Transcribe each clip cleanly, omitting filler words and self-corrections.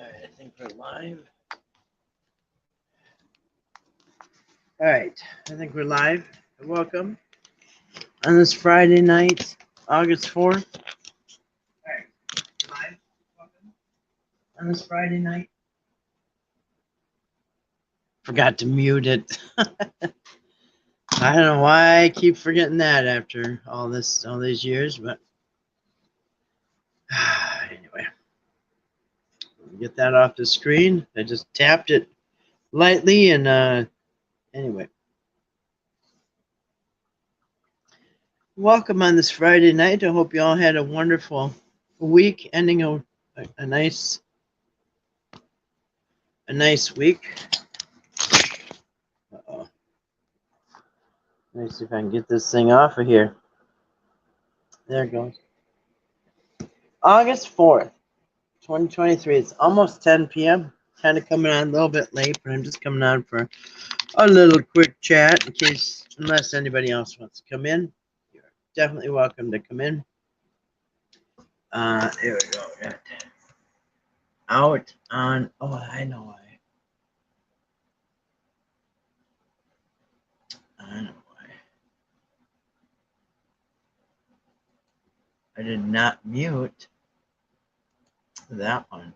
I think we're live. All right, I think we're live. Welcome on this Friday night, August 4th. All right, live. Welcome on this Friday night. Forgot to mute it. I don't know why I keep forgetting that after all these years, but anyway, get that off the screen. I just tapped it lightly, and anyway. Welcome on this Friday night. I hope you all had a wonderful week, ending a nice week. Uh-oh. Let me see if I can get this thing off of here. There it goes. August 4th, 2023. It's almost 10 p.m. Kind of coming on a little bit late, but I'm just coming on for a little quick chat in case, unless anybody else wants to come in. You're definitely welcome to come in. There we go. Got out on. Oh, I know why. I know why. I did not mute that one.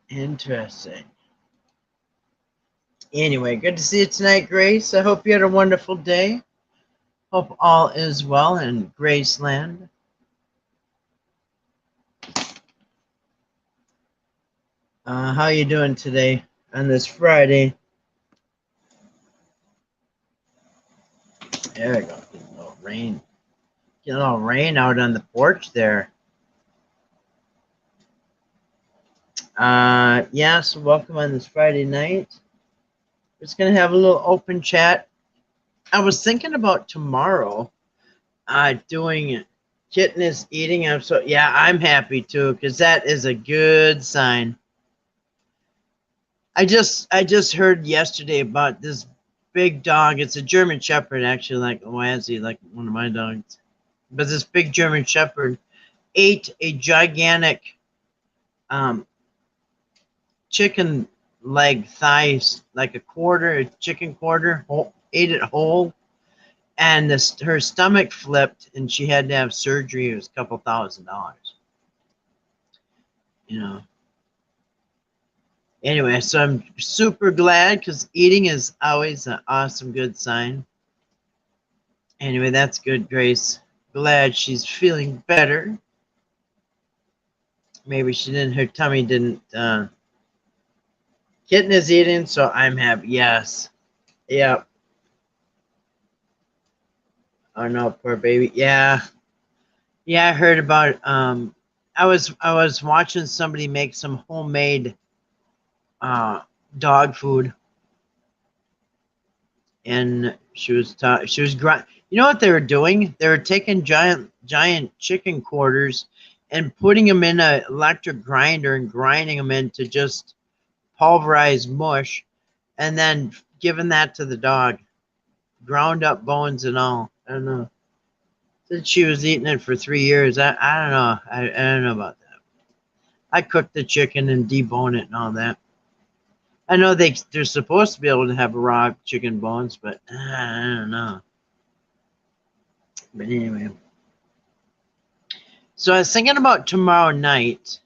Interesting. Anyway, good to see you tonight, Grace. I hope you had a wonderful day. Hope all is well in Graceland. How you doing today on this Friday? There we go. Getting a little rain. Getting a little rain out on the porch there. Yes, welcome on this Friday night. We're just going to have a little open chat. I was thinking about tomorrow doing Kitten is eating. I'm happy too, because that is a good sign. I just heard yesterday about this big dog. It's a German Shepherd, actually, like Oazy, like one of my dogs. But this big German Shepherd ate a gigantic chicken leg thighs, like a chicken quarter, ate it whole, and her stomach flipped, and she had to have surgery. It was a couple $1,000. You know. Anyway, so I'm super glad because eating is always an awesome, good sign. Anyway, that's good, Grace. Glad she's feeling better. Maybe her tummy didn't. Kitten is eating, so I'm happy. Yes. Yep. Oh no, poor baby. Yeah. Yeah, I heard about I was watching somebody make some homemade dog food, and she was you know what they were doing? They were taking giant chicken quarters and putting them in an electric grinder and grinding them into just pulverized mush, and then giving that to the dog, ground up bones and all. I don't know. Said she was eating it for 3 years. I don't know. I don't know about that. I cooked the chicken and debone it and all that. I know they're supposed to be able to have raw chicken bones, but I don't know. But anyway. So I was thinking about tomorrow night.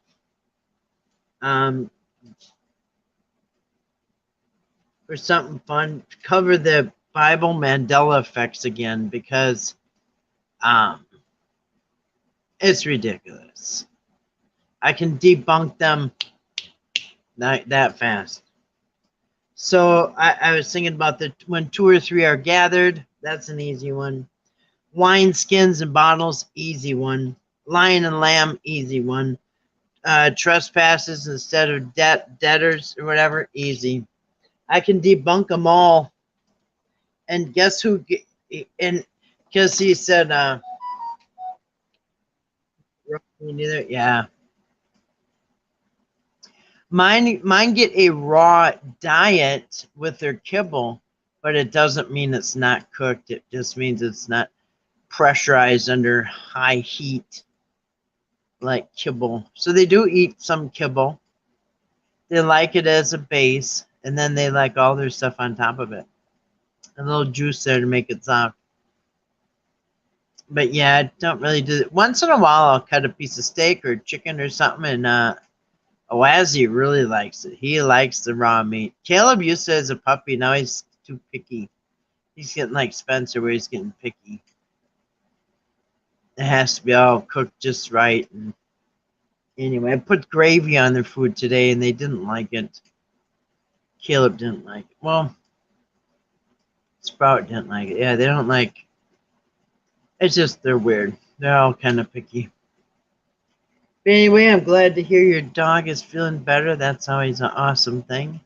For something fun, cover the Bible Mandela effects again, because it's ridiculous. I can debunk them that fast. So I was thinking about when 2 or 3 are gathered. That's an easy one. Wine skins and bottles, easy one. Lion and lamb, easy one. Trespasses instead of debtors or whatever, easy. I can debunk them all. And guess who? And because he said, yeah. Mine get a raw diet with their kibble, but it doesn't mean it's not cooked. It just means it's not pressurized under high heat like kibble. So they do eat some kibble. They like it as a base, and then they like all their stuff on top of it. A little juice there to make it soft. But yeah, I don't really do it. Once in a while, I'll cut a piece of steak or chicken or something, and Owazi really likes it. He likes the raw meat. Caleb used to as a puppy. Now he's too picky. He's getting like Spencer, where he's getting picky. It has to be all cooked just right. And anyway, I put gravy on their food today, and they didn't like it. Caleb didn't like it. Well, Sprout didn't like it. Yeah, they don't like. It's just they're weird. They're all kind of picky. But anyway, I'm glad to hear your dog is feeling better. That's always an awesome thing.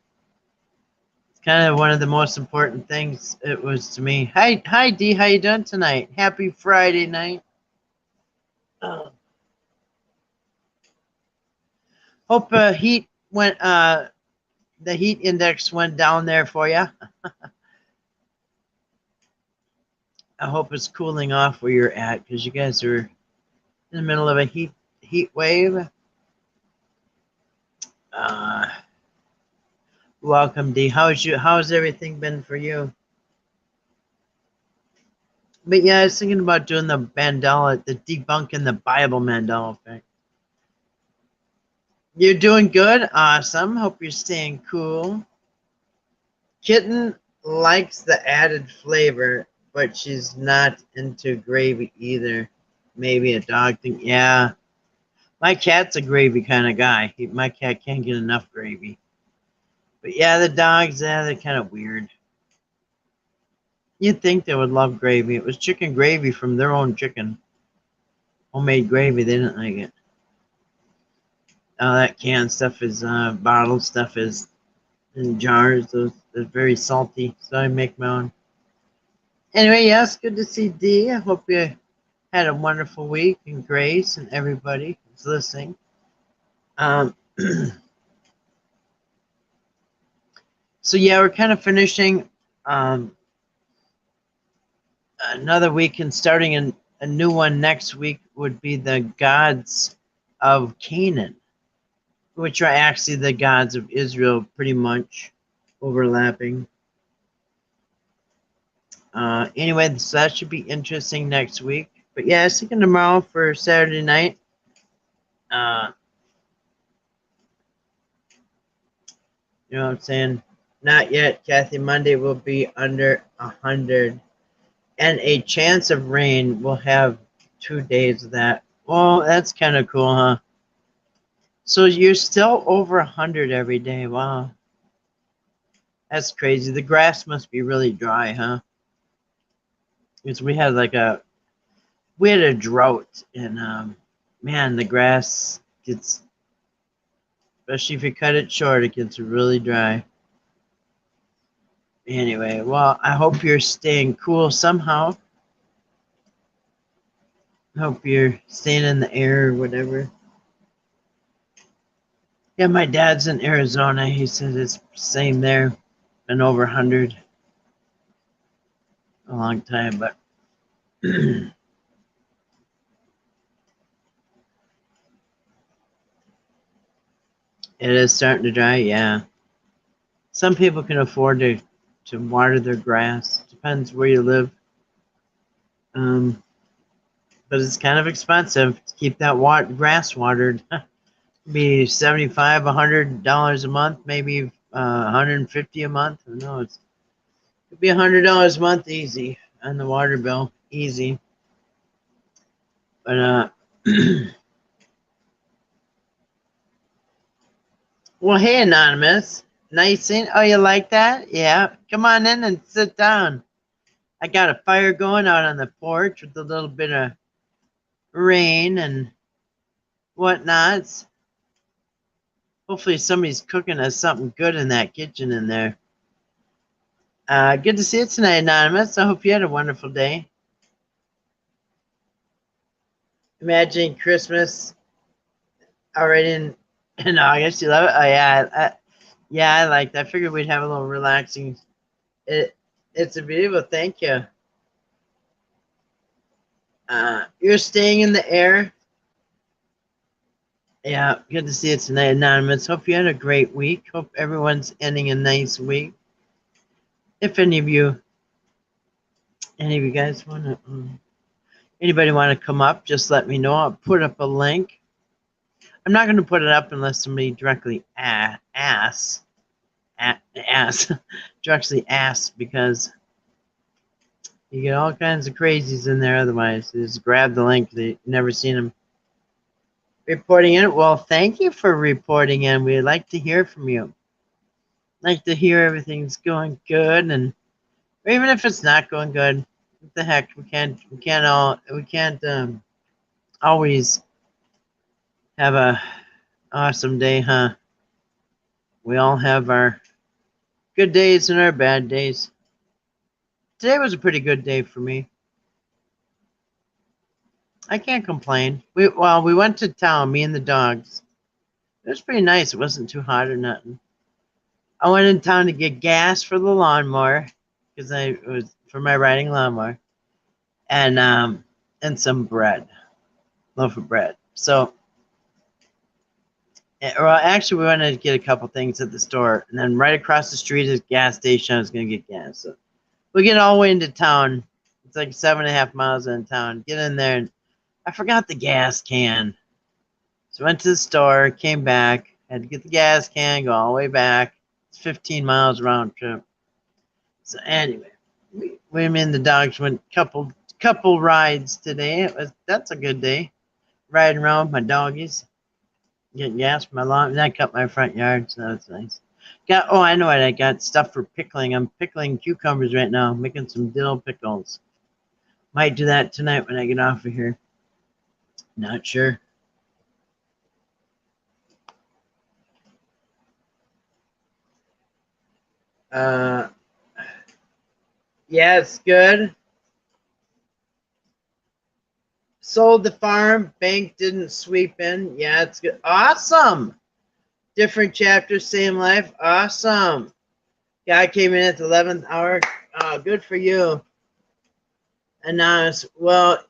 It's kind of one of the most important things it was to me. Hi, Dee. How you doing tonight? Happy Friday night. Hope heat went. The heat index went down there for you. I hope it's cooling off where you're at, because you guys are in the middle of a heat wave. Welcome, Dee. How's everything been for you? But yeah, I was thinking about doing the Mandela, the debunking the Bible Mandela effect. You're doing good. Awesome. Hope you're staying cool. Kitten likes the added flavor, but she's not into gravy either. Maybe a dog thing. Yeah. My cat's a gravy kind of guy. My cat can't get enough gravy. But yeah, the dogs, they're kind of weird. You'd think they would love gravy. It was chicken gravy from their own chicken. Homemade gravy. They didn't like it. All that canned stuff is, bottled stuff is in jars. They're very salty, so I make my own. Anyway, yes, good to see Dee. I hope you had a wonderful week, and Grace and everybody who's listening. So yeah, we're kind of finishing another week and starting a new one next week would be the gods of Canaan, which are actually the gods of Israel, pretty much overlapping. Anyway, so that should be interesting next week. But yeah, I was thinking tomorrow for Saturday night. You know what I'm saying? Not yet, Kathy. Monday will be under 100. And a chance of rain. We'll have 2 days of that. Well, that's kind of cool, huh? So you're still over 100 every day. Wow. That's crazy. The grass must be really dry, huh? Because we had a drought, and man, the grass gets, especially if you cut it short, it gets really dry. Anyway, well, I hope you're staying cool somehow. Hope you're staying in the air or whatever. Yeah, my dad's in Arizona. He says it's same there. Been over 100 a long time, but it is starting to dry. Yeah, some people can afford to water their grass. Depends where you live. But it's kind of expensive to keep that grass watered. Be $75, $100 a month, maybe $150 a month. Who knows? It'd be $100 a month easy on the water bill, easy. But well, hey, Anonymous, nice in. Oh, you like that? Yeah, come on in and sit down. I got a fire going out on the porch with a little bit of rain and whatnots. Hopefully somebody's cooking us something good in that kitchen in there. Good to see you tonight, Anonymous. I hope you had a wonderful day. Imagine Christmas already in August. You love it? Oh, yeah. I like that. I figured we'd have a little relaxing. It It's a beautiful. Thank you. You're staying in the air. Yeah, good to see you tonight, Anonymous. Hope you had a great week. Hope everyone's ending a nice week. If any of you guys want to, anybody want to come up, just let me know. I'll put up a link. I'm not going to put it up unless somebody directly asks, directly asks, because you get all kinds of crazies in there. Otherwise, just grab the link. They've never seen them. Reporting in. Well, thank you for reporting in. We'd like to hear from you. Like to hear everything's going good, and or even if it's not going good, what the heck? We can't always have a awesome day, huh? We all have our good days and our bad days. Today was a pretty good day for me. I can't complain. We went to town, me and the dogs. It was pretty nice. It wasn't too hot or nothing. I went in town to get gas for the lawnmower because it was for my riding lawnmower, and some bread, loaf of bread. So, well, actually, we went to get a couple things at the store, and then right across the street is a gas station. I was gonna get gas. So we get all the way into town. It's like 7.5 miles in town. Get in there, and I forgot the gas can. So went to the store, came back, had to get the gas can, go all the way back. It's 15 miles round trip. So anyway, we and the dogs went couple rides today. That's a good day. Riding around with my doggies, getting gas for my lawn. And I cut my front yard, so that's nice. I know what I got. Stuff for pickling. I'm pickling cucumbers right now, making some dill pickles. Might do that tonight when I get off of here. Not sure. Yeah, it's good. Sold the farm. Bank didn't sweep in. Yeah, it's good. Awesome. Different chapter, same life. Awesome. Guy came in at the 11th hour. Oh, good for you. Anonymous. Well,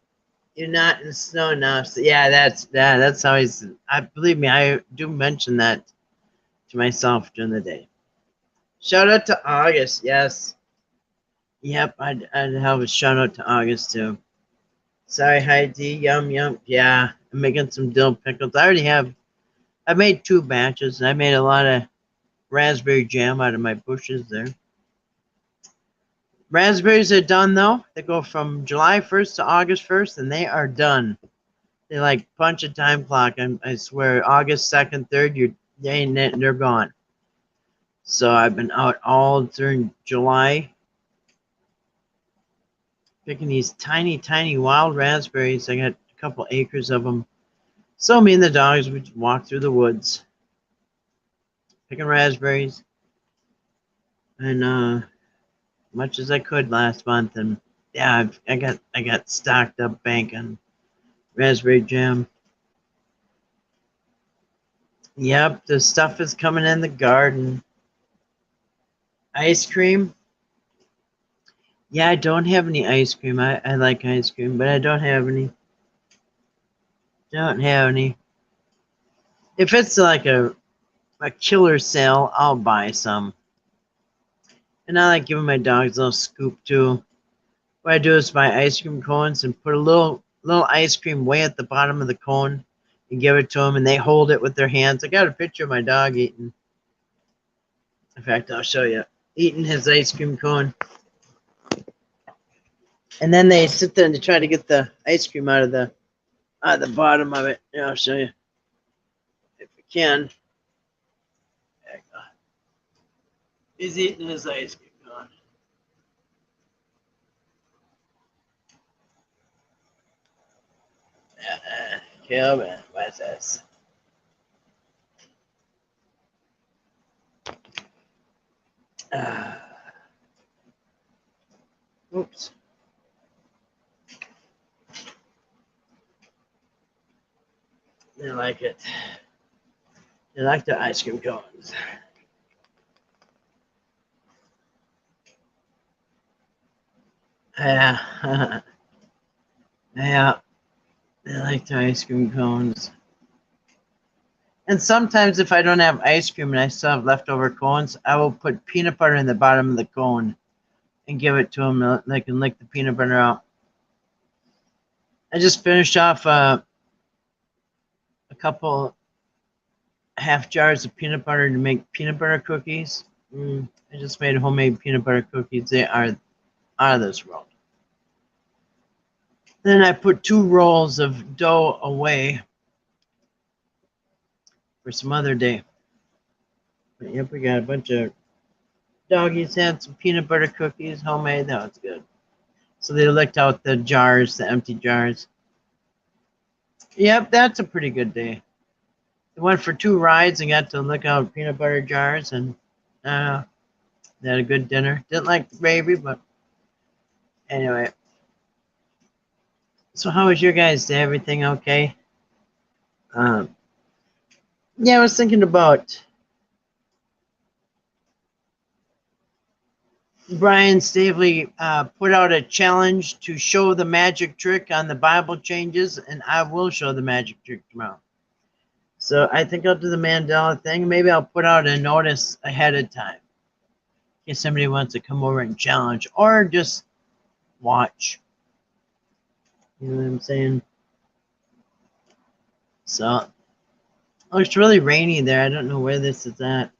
you're not in snow now. So yeah, that's always. I believe me. I do mention that to myself during the day. Shout out to August. Yes. Yep. I'd have a shout out to August too. Sorry, Heidi. Yum yum. Yeah, I'm making some dill pickles. I made 2 batches. I made a lot of raspberry jam out of my bushes there. Raspberries are done though. They go from July 1st to August 1st, and they are done. They like punch a time clock. I swear, August 2nd, 3rd, they're gone. So I've been out all during July picking these tiny, tiny wild raspberries. I got a couple acres of them. So me and the dogs would walk through the woods picking raspberries, and much as I could last month. And yeah, I got stocked up bank on raspberry jam. Yep, the stuff is coming in the garden. Ice cream. Yeah, I don't have any ice cream. I like ice cream, but I don't have any. Don't have any. If it's like a killer sale, I'll buy some. And I like giving my dogs a little scoop too. What I do is buy ice cream cones and put a little ice cream way at the bottom of the cone and give it to them, and they hold it with their hands. I got a picture of my dog eating. In fact, I'll show you. Eating his ice cream cone. And then they sit there and they try to get the ice cream out of the bottom of it. Yeah, I'll show you if we can. There you go. He's eating his ice cream cone. Calvin, what's this? Oops. They like it. They like the ice cream cones. Yeah. Yeah. I like the ice cream cones. And sometimes if I don't have ice cream and I still have leftover cones, I will put peanut butter in the bottom of the cone and give it to them. They can lick the peanut butter out. I just finished off a couple half jars of peanut butter to make peanut butter cookies. I just made homemade peanut butter cookies. They are out of this world. Then I put 2 rolls of dough away for some other day. But yep, we got a bunch of doggies had some peanut butter cookies, homemade. That was good. So they licked out the jars, the empty jars. Yep, that's a pretty good day. They went for 2 rides and got to lick out peanut butter jars, and they had a good dinner. Didn't like the gravy, but anyway. So how was your guys' day? Everything okay? Yeah, I was thinking about Brian Stavely put out a challenge to show the magic trick on the Bible changes, and I will show the magic trick tomorrow. So I think I'll do the Mandela thing. Maybe I'll put out a notice ahead of time in case somebody wants to come over and challenge, or just watch. You know what I'm saying? So, oh, it's really rainy there. I don't know where this is at.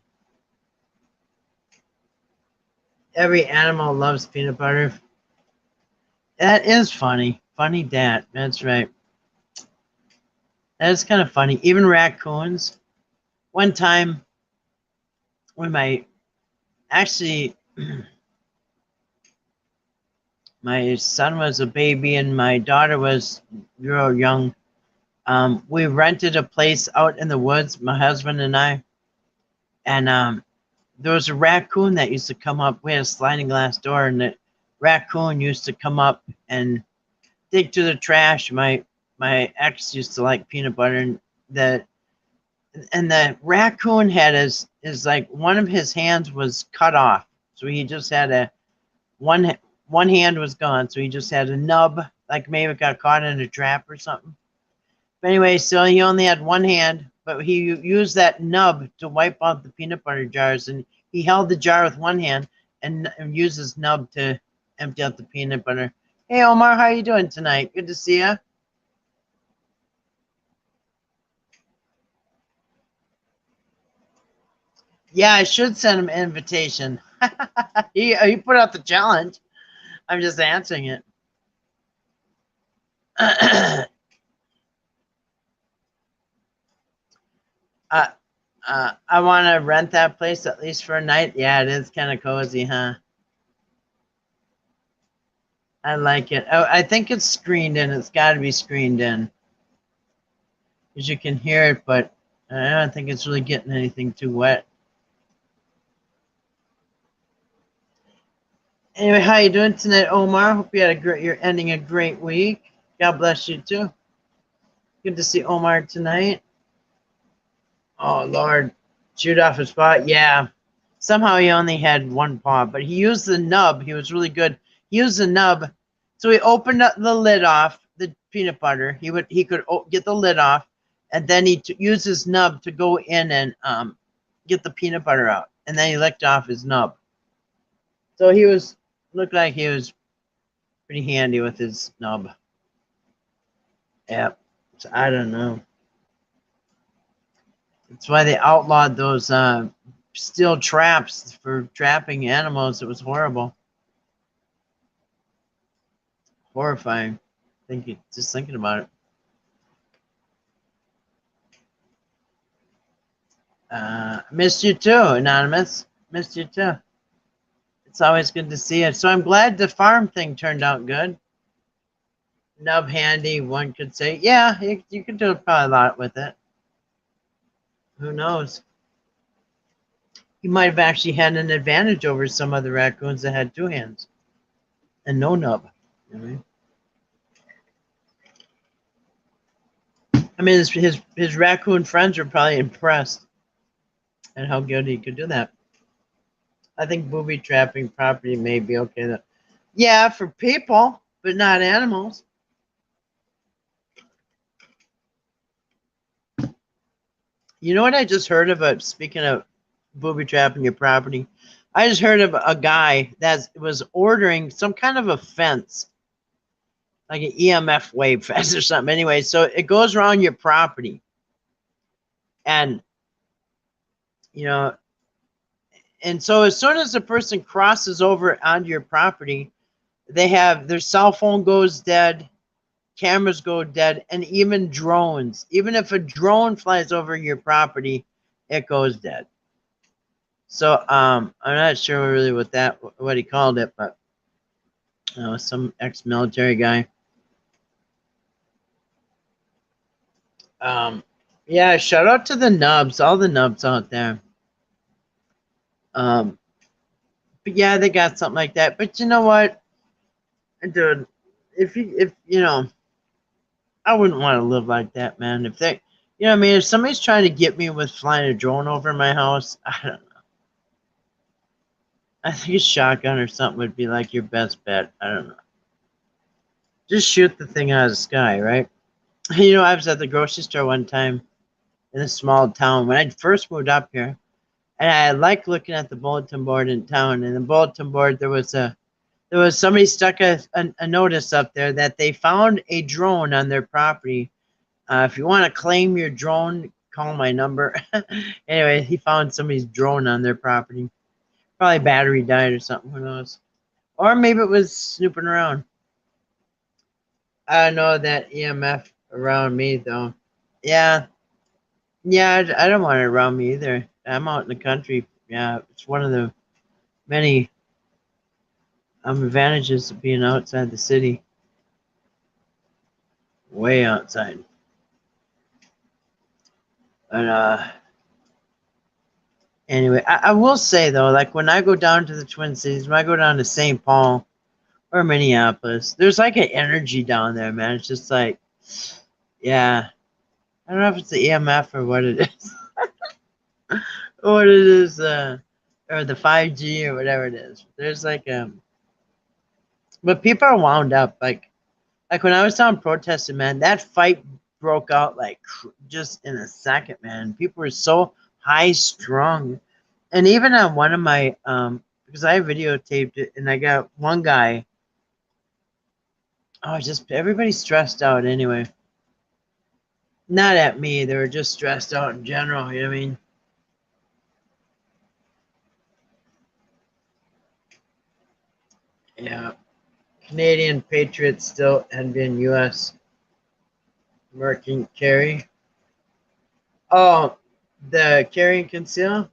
Every animal loves peanut butter. That is funny. Funny dat. That's right. That's kind of funny. Even raccoons. One time, when my son was a baby and my daughter was real young, we rented a place out in the woods, my husband and I, and there was a raccoon that used to come up. We had a sliding glass door, and the raccoon used to come up and dig through the trash. My ex used to like peanut butter, and the raccoon had his like one of his hands was cut off, so he just had one hand was gone, so he just had a nub, like maybe it got caught in a trap or something. But anyway, so he only had one hand, but he used that nub to wipe out the peanut butter jars, and he held the jar with one hand and used his nub to empty out the peanut butter. Hey Omar, how you doing tonight? Good to see you. Yeah, I should send him an invitation. he put out the challenge. I'm just answering it. I want to rent that place at least for a night. Yeah, it is kind of cozy, huh? I like it. Oh, I think it's screened in. It's got to be screened in. Because you can hear it, but I don't think it's really getting anything too wet. Anyway, how you doing tonight, Omar? Hope you had you're ending a great week. God bless you too. Good to see Omar tonight. Oh Lord, shoot off his spot. Yeah. Somehow he only had one paw, but he used the nub. He was really good. He used the nub. So he opened up the lid off the peanut butter. He could get the lid off, and then he used his nub to go in and get the peanut butter out, and then he licked off his nub. So he looked like he was pretty handy with his nub. Yep. So I don't know. That's why they outlawed those steel traps for trapping animals. It was horrible. Horrifying. Just thinking about it. Missed you too, Anonymous. Missed you too. It's always good to see you. So I'm glad the farm thing turned out good. Nub handy, one could say. Yeah, you could do probably a lot with it. Who knows? You might have actually had an advantage over some other raccoons that had 2 hands and no nub. I mean, his raccoon friends were probably impressed at how good he could do that. I think booby trapping property may be okay. Yeah, for people, but not animals. You know what I just heard about, speaking of booby trapping your property? I just heard of a guy that was ordering some kind of a fence, like an EMF wave fence or something. Anyway, so it goes around your property. And, you know, and so as soon as the person crosses over onto your property, they have their cell phone goes dead, cameras go dead, and even drones. Even if a drone flies over your property, it goes dead. So I'm not sure really what he called it, but some ex-military guy. Yeah, shout out to the nubs, all the nubs out there. But yeah, they got something like that. But you know what, dude, if you know, I wouldn't want to live like that, man. If they, you know, what I mean, if somebody's trying to get me with flying a drone over my house, I don't know. I think a shotgun or something would be like your best bet. I don't know. Just shoot the thing out of the sky, right? You know, I was at the grocery store one time in a small town when I first moved up here, and I liked looking at the bulletin board in town. And the bulletin board, there was somebody stuck a notice up there that they found a drone on their property. If you want to claim your drone, call my number. Anyway, he found somebody's drone on their property. Probably battery died or something. Who knows? Or maybe it was snooping around. I don't know that EMF around me though. Yeah, yeah, I don't want it around me either. I'm out in the country. Yeah, it's one of the many advantages of being outside the city. Way outside. And anyway, I will say though, like when I go down to the Twin Cities, when I go down to St. Paul or Minneapolis, there's like an energy down there, man. It's just like, yeah, I don't know if it's the EMF or what it is. What it is, or the 5G or whatever it is. There's like but people are wound up. Like when I was down protesting, man, that fight broke out like just in a second, man. People were so high strung, and even on one of my because I videotaped it, and I got one guy. Oh, just everybody stressed out anyway. Not at me, they were just stressed out in general. You know what I mean? Yeah. Canadian Patriots still envying U.S. Merkin carry. Oh, the carry and conceal.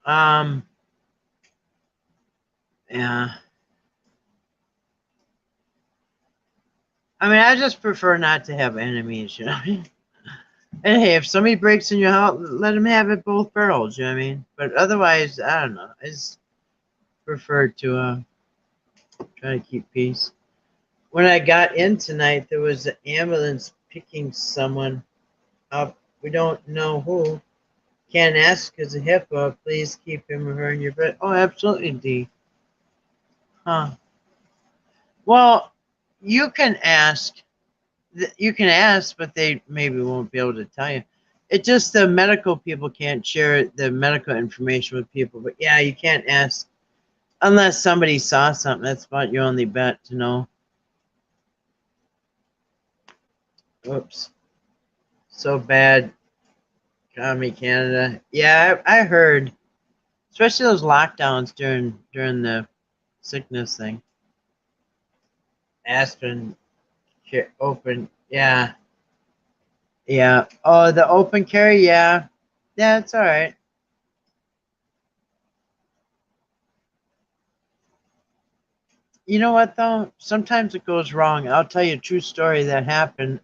Um, yeah. I mean, I just prefer not to have enemies, you know what I mean? And hey, if somebody breaks in your house, let them have it both barrels, you know what I mean? But otherwise, I don't know. I just prefer to try to keep peace. When I got in tonight, there was an ambulance picking someone up. We don't know who. Can't ask because of HIPAA. Please keep him or her in your bed. Oh, absolutely, D. Huh. Well, you can ask. You can ask, but they maybe won't be able to tell you. It just the medical people can't share the medical information with people. But yeah, you can't ask unless somebody saw something. That's about your only bet to know. Oops. So bad. Economy Canada. Yeah, I heard. Especially those lockdowns during the sickness thing. Aspen open. Yeah. Yeah. Oh, the open carry. Yeah. Yeah, it's all right. You know what though? Sometimes it goes wrong. I'll tell you a true story that happened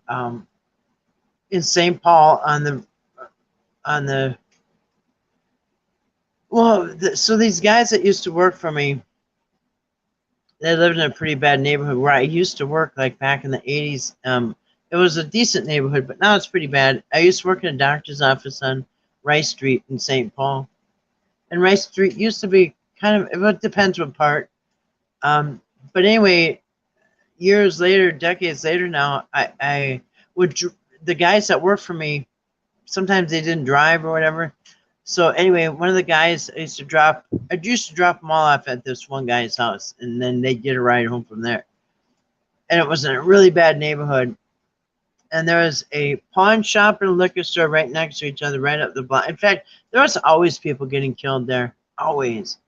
in St. Paul on the well. So these guys that used to work for me, they lived in a pretty bad neighborhood where I used to work, like back in the 80s. It was a decent neighborhood, but now it's pretty bad. I used to work in a doctor's office on Rice Street in St. Paul, and Rice Street used to be kind of, it depends what part. But anyway, years later, decades later now, I would, the guys that work for me, sometimes they didn't drive or whatever. So anyway, one of the guys I used to drop them all off at this one guy's house, and then they'd get a ride home from there. And it was in a really bad neighborhood. And there was a pawn shop and a liquor store right next to each other, right up the block. In fact, there was always people getting killed there, always.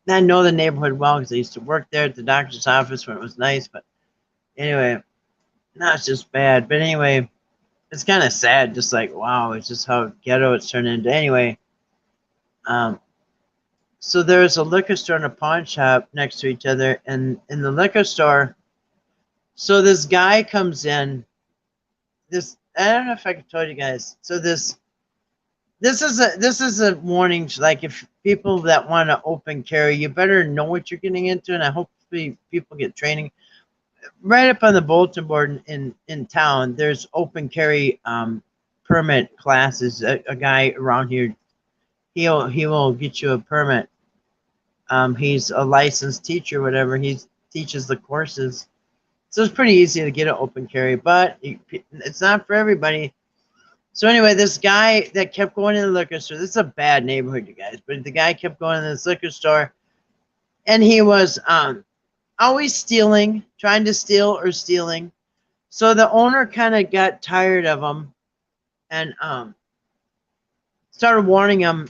And I know the neighborhood well because I used to work there at the doctor's office when it was nice. But anyway, now it's just bad. But anyway, it's kind of sad. Just like, wow, it's just how ghetto it's turned into. Anyway, so there's a liquor store and a pawn shop next to each other. And in the liquor store, so this guy comes in. I don't know if I told you guys. So this is a warning. Like, if people that want to open carry, you better know what you're getting into, and I hope people get training. Right up on the bulletin board in town, there's open carry permit classes. A guy around here, he will get you a permit. He's a licensed teacher, whatever. He teaches the courses. So it's pretty easy to get an open carry, but it's not for everybody. So anyway, this guy that kept going in the liquor store, this is a bad neighborhood, you guys, but the guy kept going in this liquor store, and he was always stealing, trying to steal or stealing. So the owner kind of got tired of him and started warning him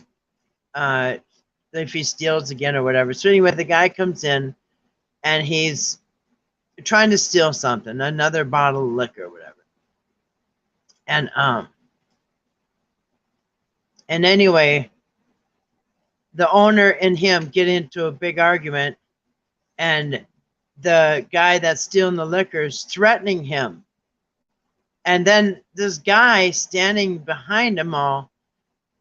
if he steals again or whatever. So anyway, the guy comes in, and he's trying to steal something, another bottle of liquor or whatever. And anyway, the owner and him get into a big argument, and the guy that's stealing the liquor is threatening him. And then this guy standing behind them all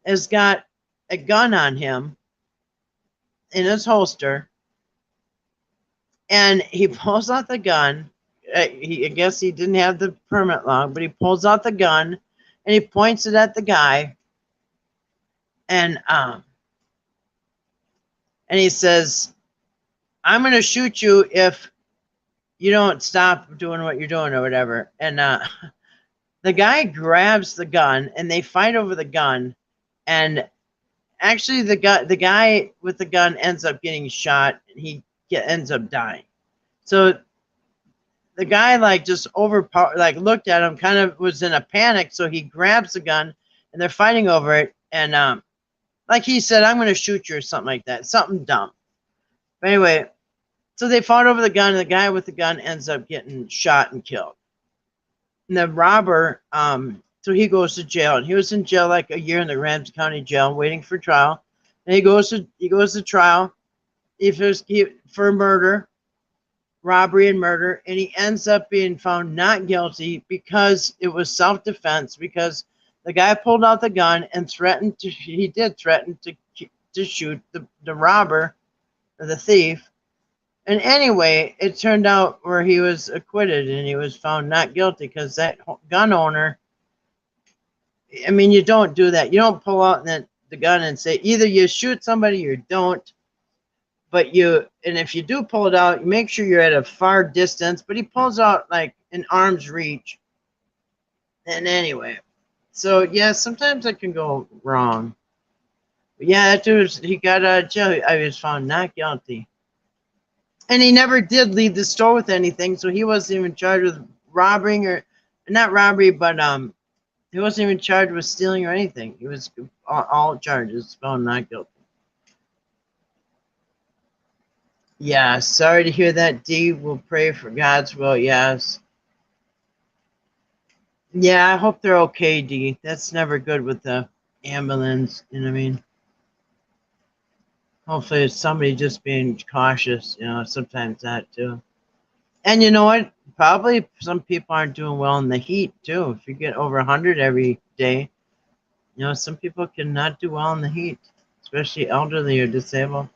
has got a gun on him in his holster. And he pulls out the gun. I guess he didn't have the permit log, but he pulls out the gun and he points it at the guy. And he says, "I'm going to shoot you if you don't stop doing what you're doing," or whatever. And the guy grabs the gun, and they fight over the gun. And actually, the guy with the gun ends up getting shot, and he ends up dying. So the guy just overpowered, looked at him, kind of was in a panic. So he grabs the gun, and they're fighting over it. And like he said, "I'm going to shoot you," or something like that, something dumb. But anyway, so they fought over the gun, and the guy with the gun ends up getting shot and killed. And the robber, so he goes to jail, and he was in jail like a year in the Ramsey County Jail, waiting for trial. And he goes to trial for murder, robbery and murder, and he ends up being found not guilty because it was self-defense, because the guy pulled out the gun and threatened to shoot the robber or the thief. And anyway, it turned out where he was acquitted, and he was found not guilty because that gun owner, I mean, you don't do that. You don't pull out the gun and say either you shoot somebody or don't. But and if you do pull it out, you make sure you're at a far distance. But he pulls out like in arm's reach. And anyway, so yeah, sometimes it can go wrong. But yeah, that dude, he got out of jail. I was found not guilty. And he never did leave the store with anything, so he wasn't even charged with robbing, or not robbery, but he wasn't even charged with stealing or anything. He was all charges found not guilty. Yeah, sorry to hear that, Dee. We'll pray for God's will. Yes. Yeah, I hope they're okay, Dee. That's never good with the ambulance. You know what I mean? Hopefully it's somebody just being cautious. Sometimes that too. And you know what? Probably some people aren't doing well in the heat too. If you get over 100 every day, some people cannot do well in the heat, especially elderly or disabled.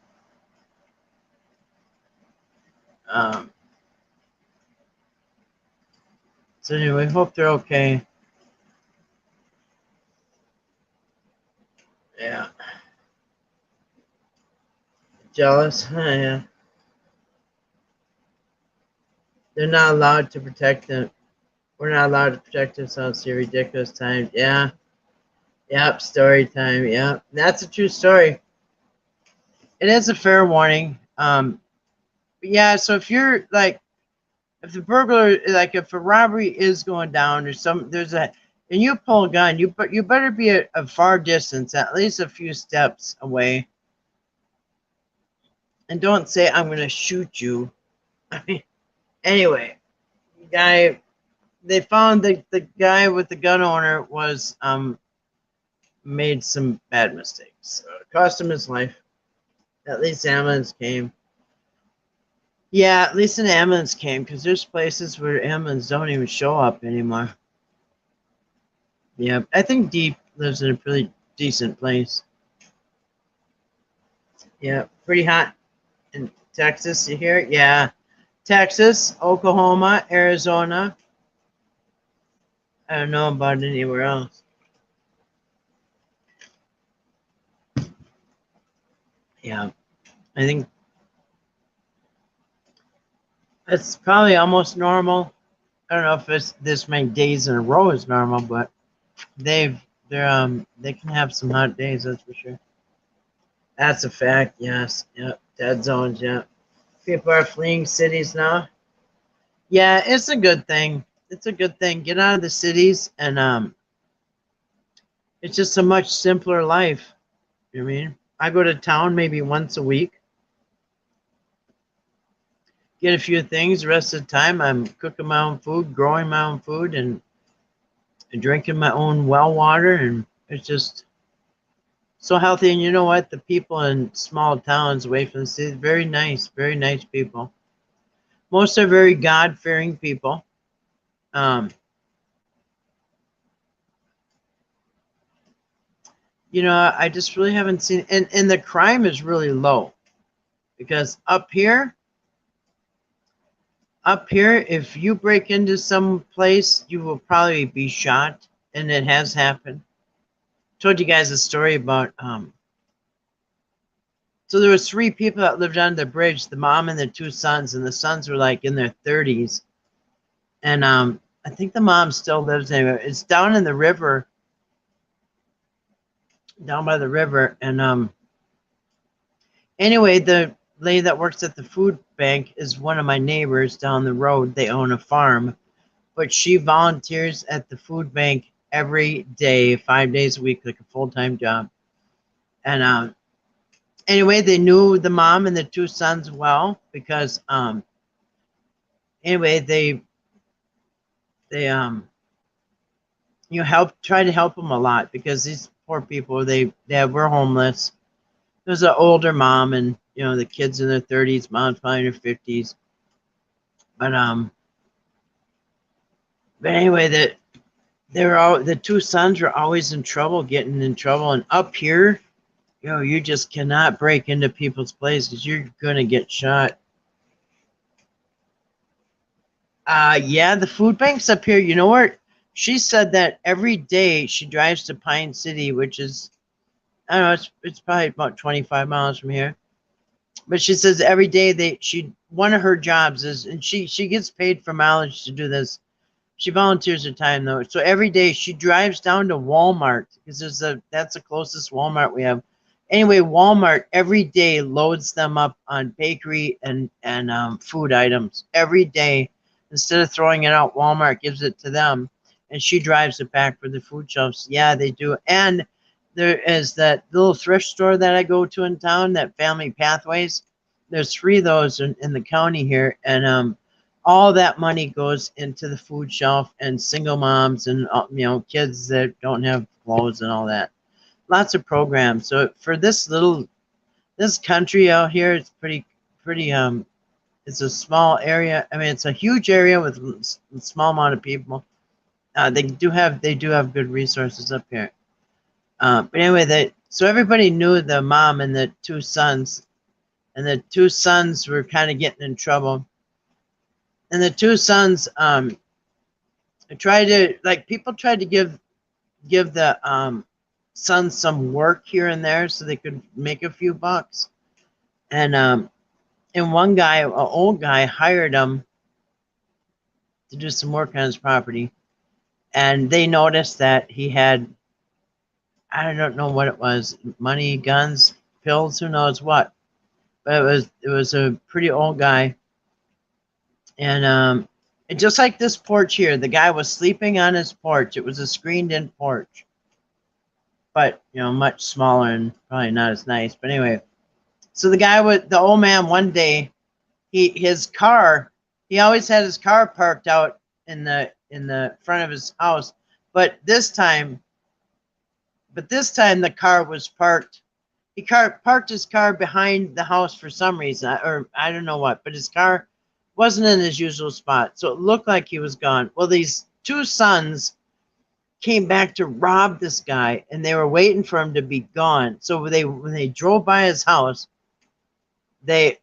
So anyway, hope they're okay. Yeah. Jealous? Yeah. They're not allowed to protect them. We're not allowed to protect ourselves here. Ridiculous times. Yeah. Yep. Story time. Yep. That's a true story. It is a fair warning. But yeah. So if you're like, if the burglar, like, if a robbery is going down, or and you pull a gun, you better be a far distance, at least a few steps away, and don't say I'm going to shoot you. I mean, anyway, guy, they found the guy with the gun owner was made some bad mistakes. It cost him his life. At least ambulance came. Yeah, at least an ambulance came, because there's places where ambulance don't even show up anymore. Yeah, I think Deep lives in a pretty decent place. Yeah, pretty hot in Texas. You hear it? Yeah, Texas, Oklahoma, Arizona. I don't know about anywhere else. Yeah, I think it's probably almost normal. I don't know if it's this many days in a row is normal, but they can have some hot days, that's for sure. That's a fact. Yes. Yep. Dead zones. Yeah. People are fleeing cities now. Yeah, it's a good thing. It's a good thing. Get out of the cities, and it's just a much simpler life. You know what I mean? I go to town maybe once a week, get a few things. The rest of the time, I'm cooking my own food, growing my own food, and drinking my own well water, and it's just so healthy. And you know what? The people in small towns away from the city, very nice people. Most are very God-fearing people. Um, I just really haven't seen, and the crime is really low, because up here, if you break into some place, you will probably be shot, and it has happened. Told you guys a story about so there was 3 people that lived under the bridge, the mom and the 2 sons, and the sons were like in their 30s, and I think the mom still lives there. It's down in the river, down by the river, and anyway, the lady that works at the food bank is one of my neighbors down the road. They own a farm, but she volunteers at the food bank every day, 5 days a week, like a full-time job. And anyway, they knew the mom and the 2 sons well, because anyway, they try to help them a lot, because these poor people, they were homeless. There's an older mom, and the kids in their 30s, mom's probably in her 50s. But anyway, the 2 sons were always getting in trouble, and up here, you just cannot break into people's places. You're gonna get shot. Yeah, the food banks up here. You know what? She said that every day she drives to Pine City, which is, I don't know, it's probably about 25 miles from here. But she says every day one of her jobs is, and she gets paid for mileage to do this. She volunteers her time though. So every day she drives down to Walmart, because that's the closest Walmart we have. Anyway, Walmart every day loads them up on bakery and food items every day. Instead of throwing it out, Walmart gives it to them, and she drives it back for the food shelves. Yeah, they do. And there is that little thrift store that I go to in town, that Family Pathways. There's 3 of those in the county here, and all that money goes into the food shelf, and single moms, and kids that don't have clothes and all that. Lots of programs. So for this country out here, it's pretty it's a small area. I mean, it's a huge area with a small amount of people. They do have good resources up here. But anyway, so everybody knew the mom and the 2 sons, and the 2 sons were kind of getting in trouble. And the 2 sons people tried to give the sons some work here and there, so they could make a few bucks. And one guy, an old guy, hired him to do some work on his property, and they noticed that he had, I don't know what it was, money, guns, pills, who knows what, but it was a pretty old guy, and just like this porch here, the guy was sleeping on his porch. It was a screened-in porch, but much smaller and probably not as nice. But anyway, so the old man, one day, his car, he always had his car parked out in the front of his house, but this time the car was parked. He parked his car behind the house for some reason, or I don't know what, but his car wasn't in his usual spot, so it looked like he was gone. Well, these two sons came back to rob this guy, and they were waiting for him to be gone. So when they drove by his house, they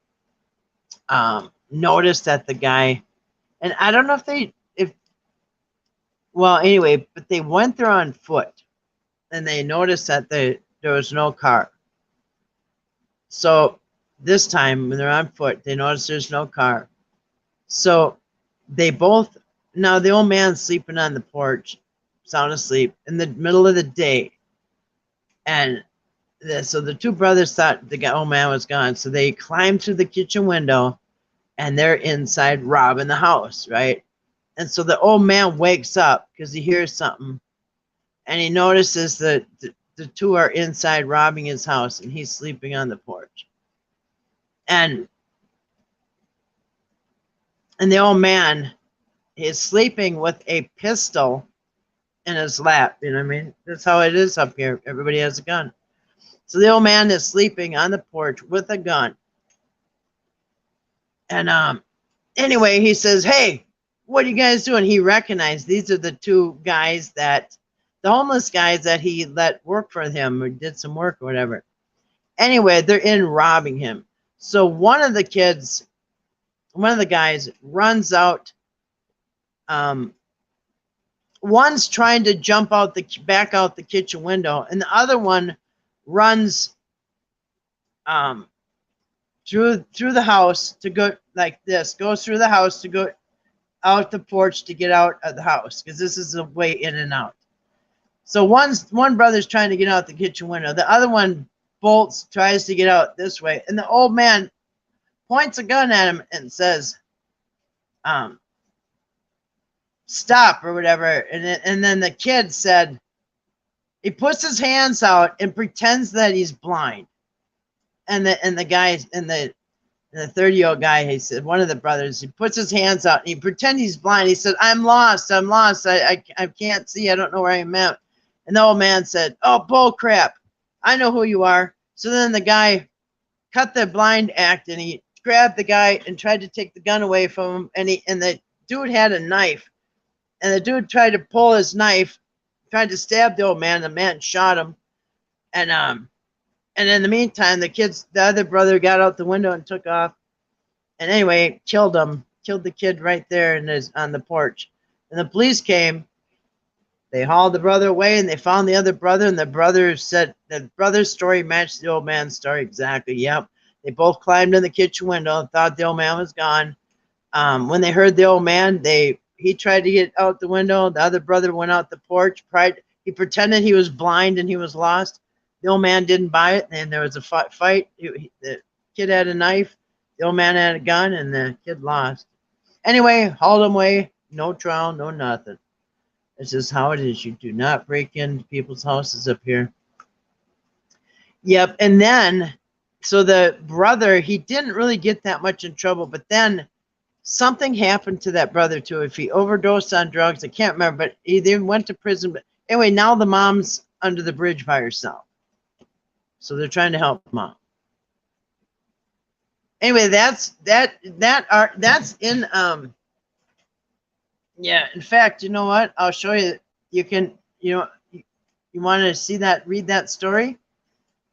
noticed that the guy, and I don't know well, anyway, but they went there on foot, and they noticed that there was no car. So this time, when they're on foot, they noticed there's no car. So now the old man's sleeping on the porch, sound asleep, in the middle of the day. And so the two brothers thought the old man was gone. So they climbed through the kitchen window, and they're inside robbing the house, right? And so the old man wakes up because he hears something, and he notices that the two are inside robbing his house, and he's sleeping on the porch. And the old man is sleeping with a pistol in his lap. You know what I mean? That's how it is up here. Everybody has a gun. So the old man is sleeping on the porch with a gun. And anyway, he says, "Hey, what are you guys doing?" He recognized these are the two guys the homeless guys that he let work for him or did some work or whatever. Anyway, they're in robbing him. So one of the guys runs out. One's trying to jump back out the kitchen window, and the other one runs through the house to go like this, goes through the house to go out the porch to get out of the house, because this is a way in and out. So one brother's trying to get out the kitchen window. The other one tries to get out this way, and the old man points a gun at him and says, "Stop," or whatever. And then the kid said, he puts his hands out and pretends that he's blind. And the guy, and the 30-year-old guy, he said, one of the brothers, he puts his hands out and he pretends he's blind. He said, I'm lost. I can't see. I don't know where I'm at. And the old man said, "Oh, bull crap. I know who you are." So then the guy cut the blind act, and he grabbed the guy and tried to take the gun away from him. And the dude had a knife, and the dude tried to pull his knife, tried to stab the old man. The man shot him. And in the meantime, the other brother got out the window and took off. And anyway, killed the kid right there on the porch. And the police came. They hauled the brother away, and they found the other brother. And the brother said the brother's story matched the old man's story exactly. Yep. They both climbed in the kitchen window and thought the old man was gone. When they heard the old man, he tried to get out the window. The other brother went out the porch. He pretended he was blind and he was lost. The old man didn't buy it, and there was a fight. The kid had a knife. The old man had a gun, and the kid lost. Anyway, hauled him away. No trial, no nothing. It's just how it is. You do not break into people's houses up here. Yep. And then, so the brother, he didn't really get that much in trouble, but then something happened to that brother too. If he overdosed on drugs, I can't remember, but he then went to prison. But anyway, now the mom's under the bridge by herself. So they're trying to help mom. Anyway, that's in yeah, in fact, you know what? I'll show you. You can, you want to see that, read that story?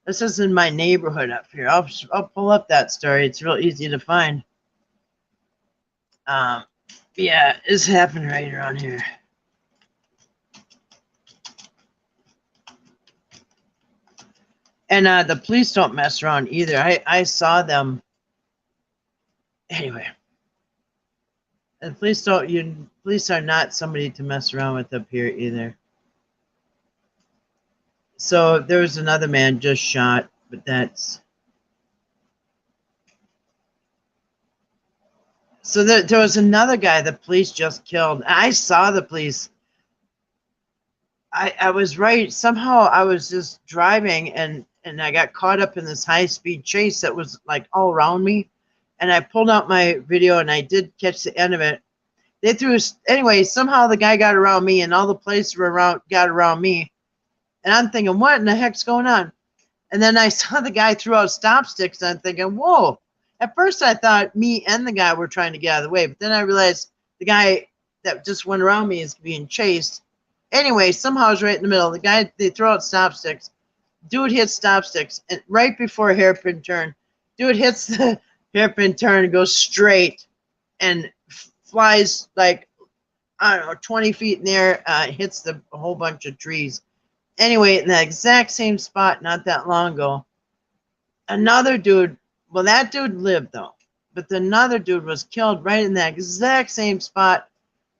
This is in my neighborhood up here. I'll pull up that story. It's real easy to find. Yeah, it's happening right around here. And the police don't mess around either. I saw them. Anyway, the police don't. Police are not somebody to mess around with up here either. So there was another man just shot, but that's. So there was another guy the police just killed. I saw the police. I was right. Somehow I was just driving and I got caught up in this high speed chase that was like all around me. And I pulled out my video and I did catch the end of it. They threw anyway. Somehow the guy got around me and all the police were around got around me. And I'm thinking, what in the heck's going on? And then I saw the guy threw out stop sticks and I'm thinking, whoa. At first I thought me and the guy were trying to get out of the way, but then I realized the guy that just went around me is being chased. Anyway, somehow I was right in the middle. The guy, they throw out stop sticks. Dude hits stop sticks, and right before a hairpin turn, dude hits the hairpin turn and goes straight and flies like, I don't know, 20 feet in the air, hits a whole bunch of trees. Anyway, in the exact same spot not that long ago, another dude, well, that dude lived though, but another dude was killed right in that exact same spot